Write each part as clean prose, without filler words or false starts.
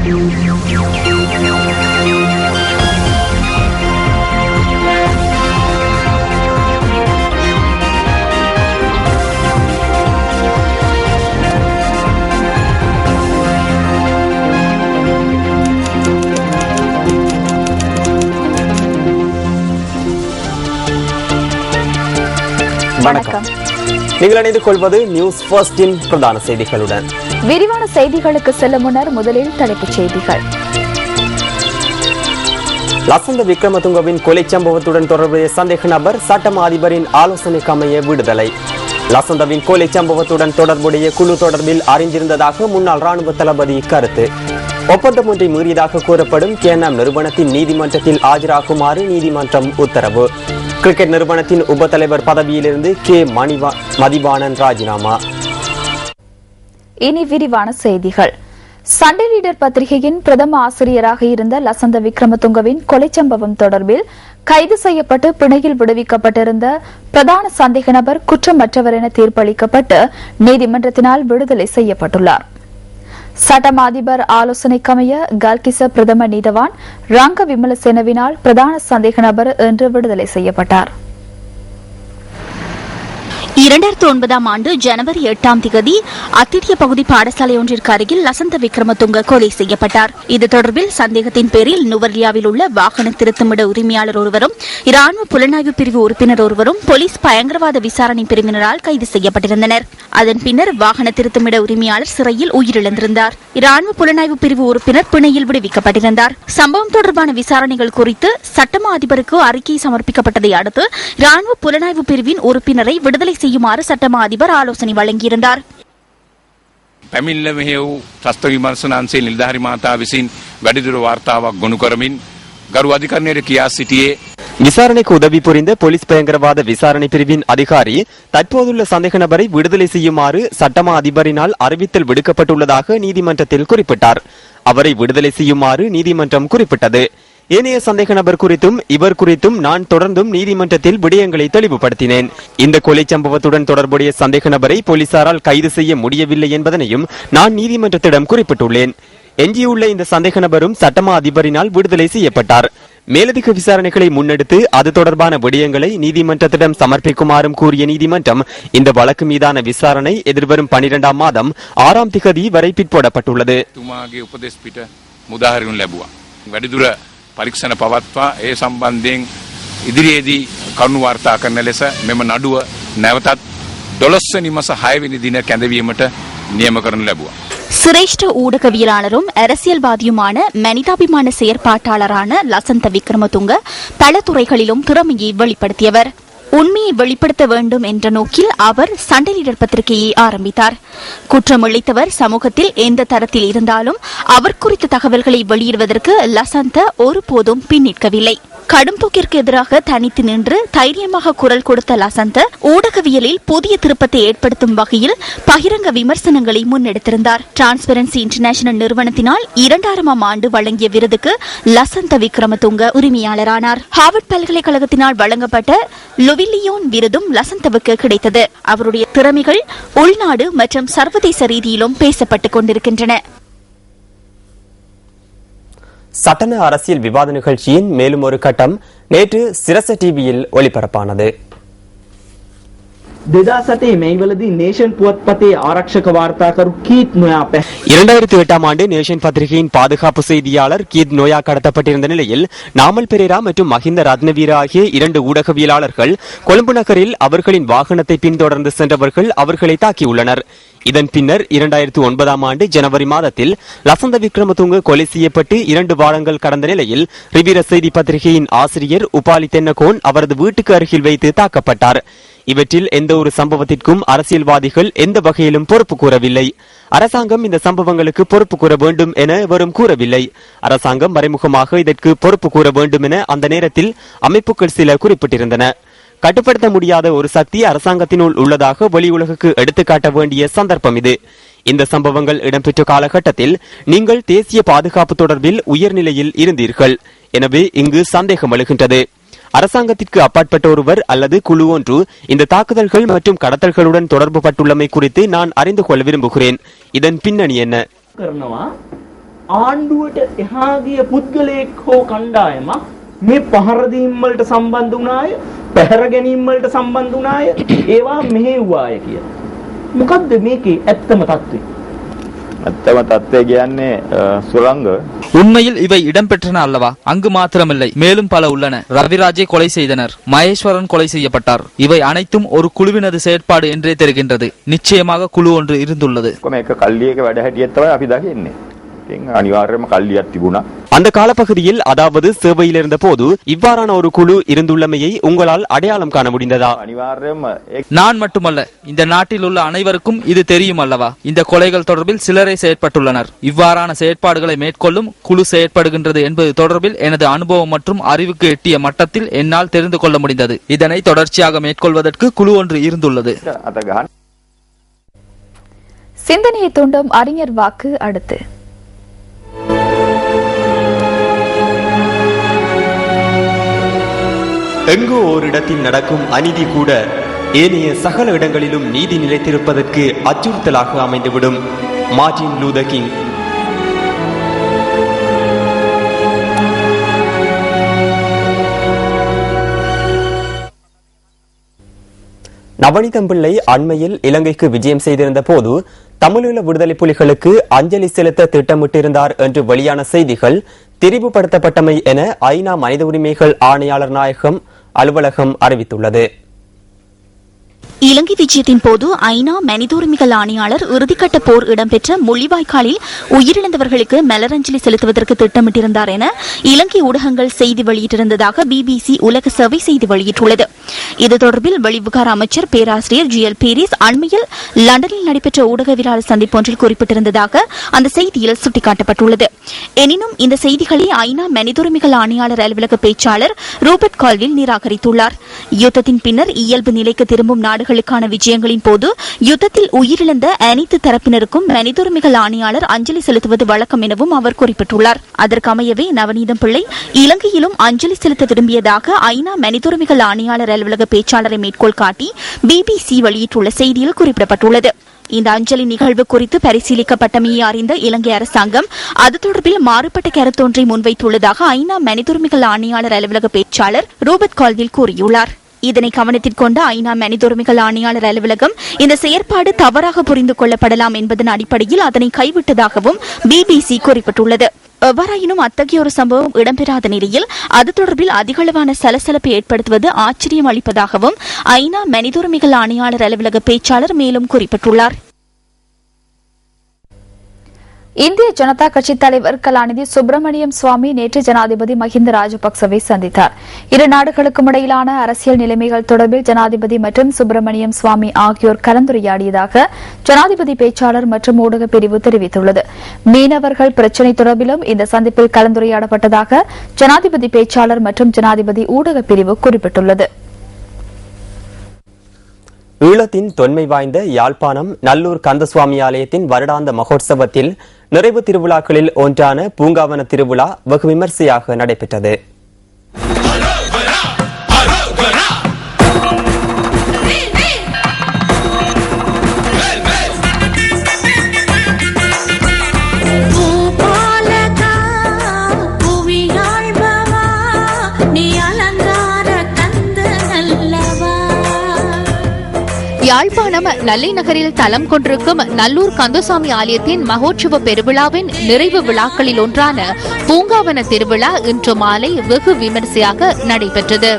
வணக்கம். நீங்கள் இணைந்து கொள்வது நியூஸ் ஃபர்ஸ்டின் பிரதான செய்திகளுடன். விரிவான செய்திகளுக்கு செல்லும் முன்னர் முதலில் தலைப்புச் செய்திகள். லசந்த விக்ரமதுங்கவின் கொலை சம்பவத்துடன் தொடர்புடைய சந்தேக நபர் சட்டமா அதிபரின் ஆலோசனைக்கு அமைய விடுதலை. லசந்தவின் கொலை சம்பவத்துடன் தொடர்புடைய குழு தொடர்பில் அறிந்திருந்ததாக முன்னாள் ராணுவ தளபதி கருத்து. ஒப்பந்தம் ஒன்றை மீறியதாக கூறப்படும் கேனாம் நிறுவனத்தின் நீதிமன்றத்தில் ஆஜராகுமாறு நீதிமன்றம் உத்தரவு. கிரிக்கெட் நிறுவனத்தின் உப தலைவர் பதவியிலிருந்து கே மதிவாணன் ராஜினாமா. இனி விரிவான செய்திகள். சண்டே லீடர் பத்திரிகையின் பிரதம ஆசிரியராக இருந்த லசந்த விக்ரமதுங்கவின் கொலை சம்பவம் தொடர்பில் கைது செய்யப்பட்டு பிணையில் விடுவிக்கப்பட்டிருந்த பிரதான சந்தேக நபர் குற்றமற்றவர் என தீர்ப்பளிக்கப்பட்டு நீதிமன்றத்தினால் விடுதலை செய்யப்பட்டுள்ளார். சட்டமா அதிபர் ஆலோசனைக்கமைய கல்கிச பிரதம நீதவான் ரங்க விமலசேனவினால் பிரதான சந்தேக நபர் இன்று விடுதலை செய்யப்பட்டார். 2009 ஆண்டு ஜனவரி 8 அத்திரிய பகுதி பாடசாலை ஒன்றிற்கு அருகில் லசந்த விக்ரமதுங்க கொலை செய்யப்பட்டார். இது தொடர்பில் சந்தேகத்தின் பேரில் நுவர்லியாவில் உள்ள வாகன திருத்தமிட உரிமையாளர் ஒருவரும் இராணுவ புலனாய்வு பிரிவு உறுப்பினர் ஒருவரும் போலீஸ் பயங்கரவாத விசாரணை பிரிவினரால் கைது செய்யப்பட்டிருந்தனர். அதன் பின்னர் வாகன திருத்தமிட உரிமையாளர் சிறையில் உயிரிழந்திருந்தார். இராணுவ புலனாய்வு பிரிவு உறுப்பினர் பிணையில் விடுவிக்கப்பட்டிருந்தார். சம்பவம் தொடர்பான விசாரணைகள் குறித்து சட்டமா அதிபருக்கு அறிக்கை சமர்ப்பிக்கப்பட்டதை அடுத்து இராணுவ புலனாய்வு பிரிவின் உறுப்பினரை விடுதலை செய்யுமாறு சட்டமா அதிபர் ஆலோசனை வழங்கியிருந்தார். පැමිණිල්ල මෙහෙ වූ ත්‍රස්ත විමර්ශනාංශයේ නිලධාරි මහතා විසින් වැඩිදුර වාර්තාවක් ගොනු කරමින් ගරු අධිකරණයට කියා සිටියේ விசாரணைக்கு உதவி புரிந்த போலீஸ் பயங்கரவாத விசாரணை பிரிவின் அதிகாரி தற்போதுள்ள சந்தேக நபரை விடுதலை செய்யுமாறு சட்டமா அதிபரினால் அறிவித்தல் விடுக்கப்பட்டுள்ளதாக நீதிமன்றத்தில் குறிப்பிட்டார். அவரை விடுதலை செய்யுமாறு நீதிமன்றம் குறிப்பிட்டது. ஏனைய சந்தேக நபர் குறித்தும் இவர் குறித்தும் நான் தொடர்ந்தும் நீதிமன்றத்தில் விடயங்களை தெளிவுபடுத்தினேன். இந்த கொலை சம்பவத்துடன் தொடர்புடைய சந்தேக நபரை போலீசாரால் கைது செய்ய முடியவில்லை என்பதனையும் நான் நீதிமன்றத்திடம் குறிப்பிட்டுள்ளேன். எஞ்சியுள்ள இந்த சந்தேக நபரும் சட்டமா அதிபரினால் விடுதலை செய்யப்பட்டார். மேலதிக விசாரணைகளை முன்னெடுத்து அது தொடர்பான விடயங்களை நீதிமன்றத்திடம் சமர்ப்பிக்குமாறும் கூறிய நீதிமன்றம் இந்த வழக்கு மீதான விசாரணை எதிர்வரும் 12ஆம் மாதம் 6ஆம் திகதி வரை பிற்போடப்பட்டுள்ளது. පරීක්ෂණ පවත්වා ඒ සම්බන්ධයෙන් ඉදිරියේදී කරුණු වාර්තා කරන ලෙස මෙම නඩුව නැවතත් 12 වෙනි මාස 6 වෙනි දින කැඳවීමට නියම කරනු ලැබුවා. சிரேஷ்ட ஊடகவியலாளரும் அரசியல்வாதியுமான மனிதாபிமான செயற்பாட்டாளரான லசந்த விக்ரமதுங்க பல துறைகளிலும் திறமையை வெளிப்படுத்தியவர். உண்மையை வெளிப்படுத்த வேண்டும் என்ற நோக்கில் அவர் சண்டே லீடர் பத்திரிகையை ஆரம்பித்தார். குற்றமிழைத்தவர் சமூகத்தில் எந்த தரத்தில் இருந்தாலும் அவர் குறித்த தகவல்களை வெளியிடுவதற்கு லசந்த ஒருபோதும் பின்னிற்கவில்லை. கடும் போக்கிற்கு எதிராக தனித்து நின்று தைரியமாக குரல் கொடுத்த லசந்த ஊடகவியலில் புதிய திருப்பத்தை ஏற்படுத்தும் வகையில் பகிரங்க விமர்சனங்களை முன்னெடுத்திருந்தார். டிரான்ஸ்பரன்சி இன்டர்நேஷனல் நிறுவனத்தினால் 2000ஆம் ஆண்டு வழங்கிய விருதுக்கு லசந்த விக்ரமதுங்க உரிமையாளரானார். ஹார்வர்ட் பல்கலைக்கழகத்தினால் வழங்கப்பட்ட லொவிலியோன் விருதும் லசந்தவுக்கு கிடைத்தது. அவருடைய திறமைகள் உள்நாடு மற்றும் சர்வதேச ரீதியிலும் பேசப்பட்டுக் கொண்டிருக்கின்றன. சட்டன அரசியல் விவாத நிகழ்ச்சியின் மேலும் ஒரு கட்டம் நேற்று சிரச டிவியில் ஒளிபரப்பானது. 2008ஆம் ஆண்டு நேஷன் பத்திரிகையின் பாதுகாப்பு செய்தியாளர் கீத் நோயா கடத்தப்பட்டிருந்த நிலையில் நாமல் பெரேரா மற்றும் மஹிந்த ரத்னவீர ஆகிய 2 ஊடகவியலாளர்கள் கொழும்பு நகரில் அவர்களின் வாகனத்தை பின்தொடர்ந்து சென்றவர்கள் அவர்களை தாக்கியுள்ளனர். இதன் பின்னர் 2009ஆம் ஆண்டு ஜனவரி மாதத்தில் லசந்த விக்ரமதுங்க கொலை செய்யப்பட்டு 2 வாரங்கள் கடந்த நிலையில் ரிவிர செய்தி பத்திரிகையின் ஆசிரியர் உபாலி தென்னகோன் அவரது வீட்டுக்கு அருகில் வைத்து தாக்கப்பட்டார். இவற்றில் எந்த ஒரு சம்பவத்திற்கும் அரசியல்வாதிகள் எந்த வகையிலும் பொறுப்பு கூறவில்லை. அரசாங்கம் இந்த சம்பவங்களுக்கு பொறுப்பு கூற வேண்டும் என எவரும் கூறவில்லை. அரசாங்கம் மறைமுகமாக இதற்கு பொறுப்பு கூற வேண்டும் என அந்த நேரத்தில் அமைப்புகள் சில குறிப்பிட்டிருந்தன. கட்டுப்படுத்த முடியாத ஒரு சக்தி அரசாங்கத்தினுள் உள்ளதாக வெளி உலகுக்கு எடுத்துக்காட்ட வேண்டிய சந்தர்ப்பம் இது. இந்த சம்பவங்கள் இடம்பெற்ற காலகட்டத்தில் நீங்கள் தேசிய பாதுகாப்பு தொடர்பில் உயர்நிலையில் இருந்தீர்கள். எனவே இங்கு சந்தேகம் எழுகின்றது. அரசாங்கத்திற்கு அப்பாற்பட்ட ஒருவர் அல்லது குழு ஒன்று இந்த தாக்குதல்கள் மற்றும் கடத்தல்களுடன் தொடர்பு பட்டுள்ளமை குறித்து நான் அறிந்து கொள்ள விரும்புகிறேன். இதன் பின்னணி என்ன? ආණ්ඩුවට එහා ගිය පුද්ගලයෙක් හෝ කණ්ඩායමක් මේ පහර දීම් වලට සම්බන්ධ වුණාය, පැහැර ගැනීම් වලට සම්බන්ධ වුණාය, ඒවා මෙහෙව්වාය කියලා. මොකද්ද මේකේ ඇත්තම தත්ත්වය? ඇත්තම தත්ත්වය කියන්නේ சுரங்க. உண்மையில் இவை இடம்பெற்றன அல்லவா? அங்கு மாத்திரமில்லை, மேலும் பல உள்ளன. ரவிராஜை கொலை செய்தனர், மகேஸ்வரன் கொலை செய்யப்பட்டார். இவை அனைத்தும் ஒரு குழுவினது செயற்பாடு என்றே தெரிகின்றது. நிச்சயமாக குழு ஒன்று இருந்துள்ளது. මේක කල්ලියක වැඩ හැටියෙත් තමයි අපි දකින්නේ. ඉතින් අනිවාර්යයෙන්ම කල්ලියක් තිබුණා. அந்த காலப்பகுதியில் அதாவது சேவையில் இருந்த போது இவ்வாறான ஒரு குழு இருந்துள்ளமையை உங்களால் அடையாளம் காண முடிந்ததா? අනිවාර්යයෙන්ම நான் மட்டுமல்ல, இந்த நாட்டில் உள்ள அனைவருக்கும் இது தெரியும் அல்லவா? இந்த கொலைகள் தொடர்பில் சிலரே செயற்பட்டுள்ளனர். இவ்வாறான செயற்பாடுகளை மேற்கொள்ளும் குழு செயற்படுகின்றது என்பது தொடர்பில் எனது அனுபவம் மற்றும் அறிவுக்கு எட்டிய மட்டத்தில் என்னால் தெரிந்து கொள்ள முடிந்தது. இதனை தொடர்ச்சியாக மேற்கொள்வதற்கு குழு ஒன்று இருந்துள்ளது. අත ගහන්න. சிந்தனையை தூண்டும் அறிஞர் வாக்கு அடுத்து. எங்கோ ஓரிடத்தில் நடக்கும் அநீதி கூட ஏனைய சகல இடங்களிலும் நீதி நிலைத்திருப்பதற்கு அச்சுறுத்தலாக அமைந்துவிடும். Martin Luther king. நவநீதம் பிள்ளை அண்மையில் இலங்கைக்கு விஜயம் செய்திருந்த போது தமிழீழ விடுதலை புலிகளுக்கு அஞ்சலி செலுத்த திட்டமிட்டிருந்தார் என்று வெளியான செய்திகள் திரிவுபடுத்தப்பட்டமை என ஐநா மனித உரிமைகள் ஆணையாளர் நாயகம் அலுவலகம் அறிவித்துள்ளது. இலங்கை விஜயத்தின் போது ஐநா மனித உரிமைகள் ஆணையாளர் இறுதிக்கட்ட போர் இடம்பெற்ற முள்ளிவாய்க்காலில் உயிரிழந்தவர்களுக்கு மலரஞ்சலி செலுத்துவதற்கு திட்டமிட்டிருந்தார் என இலங்கை ஊடகங்கள் செய்தி வெளியிட்டிருந்ததாக பிபிசி உலக சேவை செய்தி வெளியிட்டுள்ளது. இது தொடர்பில் வெளிவிவகார அமைச்சர் பேராசிரியர் ஜிஎல் பீரிஸ் அண்மையில் லண்டனில் நடைபெற்ற ஊடகவியலாளர் சந்திப்பொன்றில் குறிப்பிட்டிருந்ததாக அந்த செய்தியில் சுட்டிக்காட்டப்பட்டுள்ளது. எனினும் இந்த செய்திகளை ஐநா மனித உரிமைகள் ஆணையாளர் அலுவலக பேச்சாளர் ரூபர்ட் கால்வில் நிராகரித்துள்ளார். யுத்தத்தின் பின்னர் இயல்பு நிலைக்கு திரும்பும் நாடுகளுக்கான விஜயங்களின் போது யுத்தத்தில் உயிரிழந்த அனைத்து தரப்பினருக்கும் மனித உரிமைகள் ஆணையாளர் அஞ்சலி செலுத்துவது வழக்கம் எனவும் அவர் குறிப்பிட்டுள்ளார். அதற்கமையவே நவநீதம் பிள்ளை இலங்கையிலும் அஞ்சலி செலுத்த விரும்பியதாக ஐநா மனித உரிமைகள் ஆணையாளர் அலுவலக பேச்சாளரை மேற்கோள் காட்டி பிபிசி வெளியிட்டுள்ள செய்தியில் குறிப்பிடப்பட்டுள்ளது. இந்த அஞ்சலி நிகழ்வு குறித்து பரிசீலிக்கப்பட்டமையை அறிந்த இலங்கை அரசாங்கம் அது தொடர்பில் மாறுபட்ட கருத்தொன்றை முன்வைத்துள்ளதாக ஐநா மனித உரிமைகள் ஆணையாளர் அலுவலக பேச்சாளர் ரூபர்ட் கால்வில் கூறியுள்ளார். இதனை கவனத்தில் கொண்ட ஐநா மனித உரிமைகள் ஆணையாளர் அலுவலகம் இந்த செயற்பாடு தவறாக புரிந்து கொள்ளப்படலாம் என்பதன் அடிப்படையில் அதனை கைவிட்டதாகவும் பிபிசி குறிப்பிட்டுள்ளது. எவ்வாறாயினும் அத்தகைய ஒரு சம்பவம் இடம்பெறாத நிலையில் அது தொடர்பில் அதிகளவான சலசலப்பை ஏற்படுத்துவது ஆச்சரியம் அளிப்பதாகவும் ஐநா மனித உரிமைகள் ஆணையாளர் அலுவலக பேச்சாளர் மேலும் குறிப்பிட்டுள்ளார். இந்திய ஜனதா கட்சி தலைவர் கலாநிதி சுப்பிரமணியம் சுவாமி நேற்று ஜனாதிபதி மஹிந்த ராஜபக்சவை சந்தித்தார். இரு நாடுகளுக்கும் இடையிலான அரசியல் நிலைமைகள் தொடர்பில் ஜனாதிபதி மற்றும் சுப்பிரமணியம் சுவாமி ஆகியோர் கலந்துரையாடியதாக ஜனாதிபதி பேச்சாளர் மற்றும் ஊடக பிரிவு தெரிவித்துள்ளது. மீனவர்கள் பிரச்சினை தொடர்பிலும் இந்த சந்திப்பில் கலந்துரையாடப்பட்டதாக ஜனாதிபதி பேச்சாளர் மற்றும் ஜனாதிபதி ஊடக பிரிவு குறிப்பிட்டுள்ளது. ஈழத்தின் தொன்மை வாய்ந்த யாழ்ப்பாணம் நல்லூர் கந்தசுவாமி ஆலயத்தின் வருடாந்த மகோற்சவத்தில் நிறைவு திருவிழாக்களில் ஒன்றான பூங்காவன திருவிழா வெகு விமர்சையாக நடைபெற்றது. யாழ்ப்பாணம் நல்லை நகரில் தலம் கொண்டிருக்கும் நல்லூர் கந்தசாமி ஆலயத்தின் மகோற்சவ பெருவிழாவின் நிறைவு விழாக்களில் ஒன்றான பூங்காவன திருவிழா இன்று மாலை வெகு விமரிசையாக நடைபெற்றது.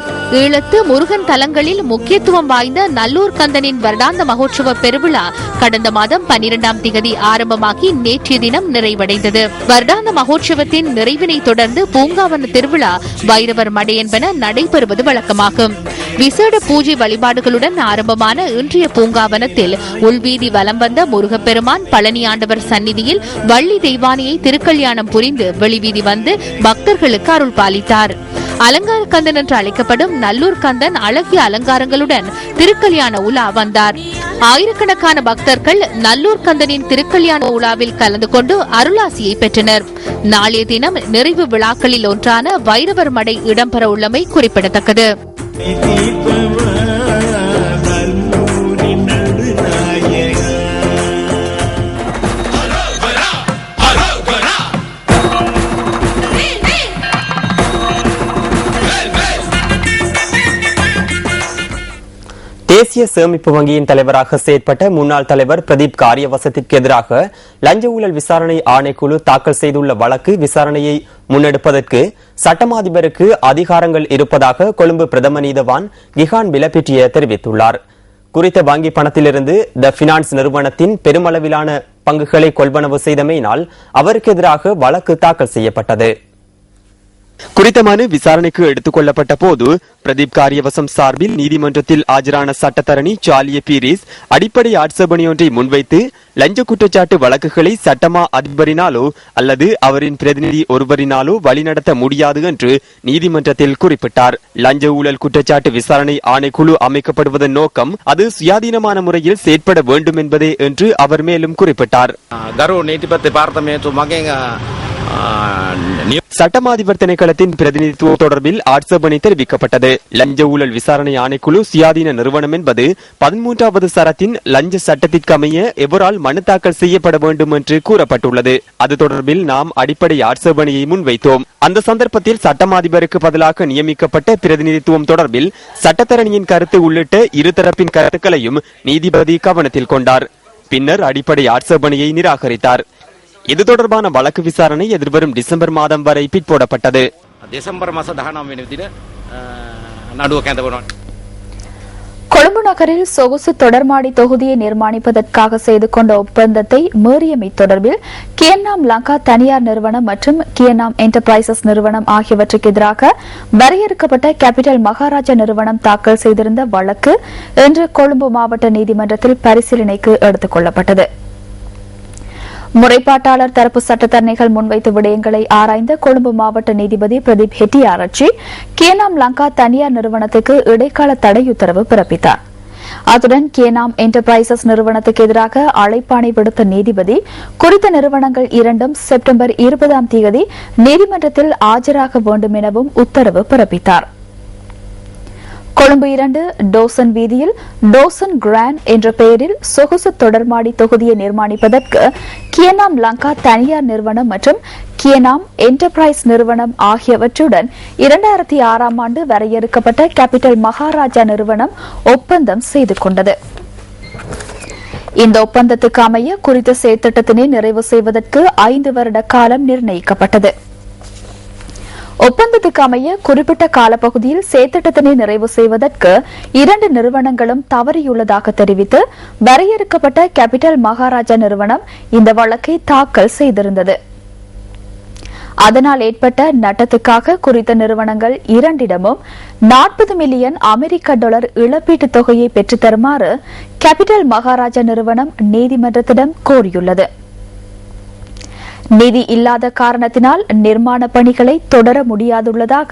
ஈழத்து முருகன் தலங்களில் முக்கியத்துவம் வாய்ந்த நல்லூர் கந்தனின் வருடாந்த மகோற்சவ பெருவிழா கடந்த மாதம் 12ஆம் திகதி ஆரம்பமாகி நேற்றைய தினம் நிறைவடைந்தது. வருடாந்த மகோற்சவத்தின் நிறைவினை தொடர்ந்து பூங்காவன திருவிழா வைரவர் மடை என்பன நடைபெறுவது வழக்கமாகும். விசேட பூஜை வழிபாடுகளுடன் ஆரம்பமான இன்றைய பூங்காவனத்தில் உள்வீதி வலம் வந்த முருகப்பெருமான் பழனி ஆண்டவர் சந்நிதியில் வள்ளி தெய்வானியை திருக்கல்யாணம் புரிந்து வெளிவீதி வந்து பக்தர்களுக்கு அருள் பாலித்தார். அலங்கார கந்தன் என்று அழைக்கப்படும் நல்லூர் கந்தன் அழகிய அலங்காரங்களுடன் திருக்கல்யாண உலா வந்தார். ஆயிரக்கணக்கான பக்தர்கள் நல்லூர் கந்தனின் திருக்கல்யாண உலாவில் கலந்து கொண்டு அருளாசியை பெற்றனர். நாளைய தினம் நிறைவு விழாக்களில் ஒன்றான வைரவர் மடை இடம்பெற உள்ளமை குறிப்பிடத்தக்கது. தேசிய சேமிப்பு வங்கியின் தலைவராக செயற்பட்ட முன்னாள் தலைவர் பிரதீப் காரியவசத்திற்கு எதிராக லஞ்ச ஊழல் விசாரணை ஆணைக்குழு தாக்கல் செய்துள்ள வழக்கு விசாரணையை முன்னெடுப்பதற்கு சட்டமாதிபருக்கு அதிகாரங்கள் இருப்பதாக கொழும்பு பிரதம நீதவான் கிஹான் பிலபிட்டிய தெரிவித்துள்ளார். குறித்த வங்கி பணத்திலிருந்து த பினான்ஸ் நிறுவனத்தின் பெருமளவிலான பங்குகளை கொள்வனவு செய்தமையினால் அவருக்கு எதிராக வழக்கு தாக்கல் செய்யப்பட்டது. குறித்த மனு விசாரணைக்கு எடுத்துக் கொள்ளப்பட்ட போது பிரதீப் காரியவசம் சார்பில் நீதிமன்றத்தில் ஆஜரான சட்டத்தரணி சாலிய பீரிஸ் அடிப்படை ஆட்சேபனையொன்றை முன்வைத்து லஞ்ச குற்றச்சாட்டு வழக்குகளை சட்டமா அதிபரினாலோ அல்லது அவரின் பிரதிநிதி ஒருவரினாலோ வழிநடத்த முடியாது என்று நீதிமன்றத்தில் குறிப்பிட்டார். லஞ்ச ஊழல் குற்றச்சாட்டு விசாரணை ஆணைக்குழு அமைக்கப்படுவதன் நோக்கம் அது சுயாதீனமான முறையில் செயற்பட வேண்டும் என்பதே என்று அவர் மேலும் குறிப்பிட்டார். சட்டமாதிபர் திணைக்களத்தின் பிரதிநிதித்துவம் தொடர்பில் ஆட்சேபனை தெரிவிக்கப்பட்டது. லஞ்ச ஊழல் விசாரணை ஆணைக்குழு சுயாதீன நிறுவனம் என்பது 13வது சரத்தின் லஞ்ச சட்டத்திற்கு அமைய எவரால் மனு தாக்கல் செய்யப்பட வேண்டும் என்று கூறப்பட்டுள்ளது. அது தொடர்பில் நாம் அடிப்படை ஆட்சேபனையை முன்வைத்தோம். அந்த சந்தர்ப்பத்தில் சட்டமாதிபருக்கு பதிலாக நியமிக்கப்பட்ட பிரதிநிதித்துவம் தொடர்பில் சட்டத்தரணியின் கருத்து உள்ளிட்ட இருதரப்பின் கருத்துக்களையும் நீதிபதி கவனத்தில் கொண்டார். பின்னர் அடிப்படை ஆட்சேபனையை நிராகரித்தார். இது தொடர்பான வழக்கு விசாரணை எதிர்வரும் டிசம்பர் மாதம் வரை பிற்போடப்பட்டது. கொழும்பு நகரில் சொகுசு தொடர்மாடி தொகுதியை நிர்மாணிப்பதற்காக செய்து கொண்ட ஒப்பந்தத்தை மீறியமை தொடர்பில் கியன்னாம் லங்கா தனியார் நிறுவனம் மற்றும் கியன்னாம் என்டர்பிரைசஸ் நிறுவனம் ஆகியவற்றுக்கு எதிராக வரையறுக்கப்பட்ட கேபிட்டல் மகாராஜா நிறுவனம் தாக்கல் செய்திருந்த வழக்கு இன்று கொழும்பு மாவட்ட நீதிமன்றத்தில் பரிசீலனைக்கு எடுத்துக் கொள்ளப்பட்டது. முறைப்பாட்டாளர் தரப்பு சட்டத்தரணிகள் முன்வைத்த விடயங்களை ஆராய்ந்த கொழும்பு மாவட்ட நீதிபதி பிரதீப் ஹெட்டியாராச்சி கியனாம் லங்கா தனியார் நிறுவனத்துக்கு இடைக்கால தடை உத்தரவு பிறப்பித்தார். அத்துடன் கியனாம் என்டர்பிரைசஸ் நிறுவனத்துக்கு எதிராக அழைப்பாணை விடுத்த நீதிபதி குறித்த நிறுவனங்கள் இரண்டும் செப்டம்பர் 20 நீதிமன்றத்தில் ஆஜராக வேண்டும் எனவும் உத்தரவு பிறப்பித்தார். கொழும்பு 2 டோசன் வீதியில் டோசன் கிராண்ட் என்ற பெயரில் சொகுசு தொடர்மாடி தொகுதியை நிர்மாணிப்பதற்கு கியனாம் லங்கா தனியார் நிறுவனம் மற்றும் கியனாம் என்டர்பிரைஸ் நிறுவனம் ஆகியவற்றுடன் 2006ஆம் ஆண்டு வரையறுக்கப்பட்ட கேபிட்டல் மகாராஜா நிறுவனம் ஒப்பந்தம் செய்து கொண்டது. இந்த ஒப்பந்தத்துக்கு அமைய குறித்த செயற்திட்டத்தினை நிறைவு செய்வதற்கு 5 வருட காலம் நிர்ணயிக்கப்பட்டது. ஒப்பந்தத்துக்கு அமைய குறிப்பிட்ட காலப்பகுதியில் செயற்திட்டத்தினை நிறைவு செய்வதற்கு 2 நிறுவனங்களும் தவறியுள்ளதாக தெரிவித்து வரையறுக்கப்பட்ட கேபிட்டல் மகாராஜா நிறுவனம் இந்த வழக்கை தாக்கல் செய்திருந்தது. அதனால் ஏற்பட்ட நட்டத்துக்காக குறித்த நிறுவனங்கள் இரண்டிடமும் 40 மில்லியன் அமெரிக்க டாலர் இழப்பீட்டுத் தொகையை பெற்றுத் தருமாறு கேபிட்டல் மகாராஜா நிறுவனம் நீதிமன்றத்திடம் கோரியுள்ளது. நிதி இல்லாத காரணத்தினால் நிர்மாண பணிகளை தொடர முடியாதுள்ளதாக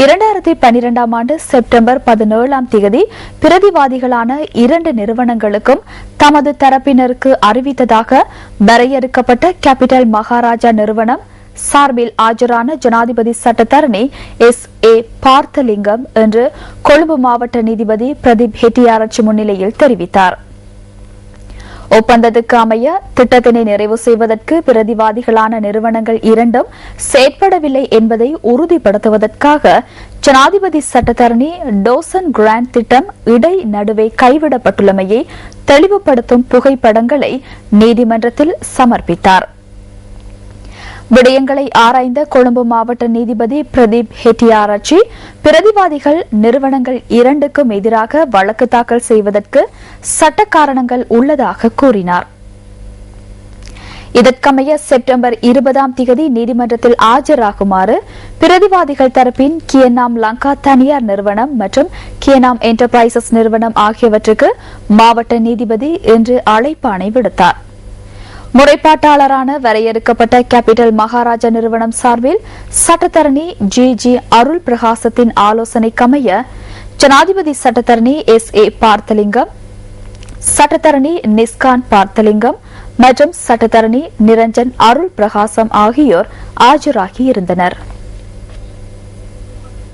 2012ஆம் ஆண்டு செப்டம்பர் 17 பிரதிவாதிகளான 2 நிறுவனங்களுக்கும் தமது தரப்பினருக்கு அறிவித்ததாக வரையறுக்கப்பட்ட கேபிட்டல் மகாராஜா நிறுவனம் சார்பில் ஆஜரான ஜனாதிபதி சட்டத்தரணி SA பார்த்தலிங்கம் என்று கொழும்பு மாவட்ட நீதிபதி பிரதீப் ஹெட்டியாராச்சி முன்னிலையில் தெரிவித்தார். ஒப்பந்தத்துக்கு அமைய திட்டத்தினை நிறைவு செய்வதற்கு பிரதிவாதிகளான நிறுவனங்கள் இரண்டும் செயற்படவில்லை என்பதை உறுதிப்படுத்துவதற்காக ஜனாதிபதி சட்டத்தரணி டோசன் கிராண்ட் திட்டம் இடை நடுவே கைவிடப்பட்டுள்ளமையை தெளிவுபடுத்தும் புகைப்படங்களை நீதிமன்றத்தில் சமர்ப்பித்தார். விடயங்களை ஆராய்ந்த கொழும்பு மாவட்ட நீதிபதி பிரதீப் ஹெட்டியாராச்சி பிரதிவாதிகள் நிறுவனங்கள் இரண்டுக்கும் எதிராக வழக்கு தாக்கல் செய்வதற்கு சட்ட காரணங்கள் உள்ளதாக கூறினார். இதற்கமைய செப்டம்பர் 20 நீதிமன்றத்தில் ஆஜராகுமாறு பிரதிவாதிகள் தரப்பின் கியன்னாம் லங்கா தனியார் நிறுவனம் மற்றும் கியன்னாம் என்டர்பிரைசஸ் நிறுவனம் ஆகியவற்றுக்கு மாவட்ட நீதிபதி இன்று அழைப்பாணை விடுத்தார். முறைப்பாட்டாளரான வரையறுக்கப்பட்ட கேபிட்டல் மகாராஜா நிறுவனம் சார்பில் சட்டத்தரணி ஜி அருள் பிரகாசத்தின் ஆலோசனைக்கமைய ஜனாதிபதி சட்டத்தரணி SA பார்த்தலிங்கம், சட்டத்தரணி நிஸ்கான் பார்த்தலிங்கம் மற்றும் சட்டத்தரணி நிரஞ்சன் அருள் பிரகாசம் ஆகியோர் ஆஜராகியிருந்தனர்.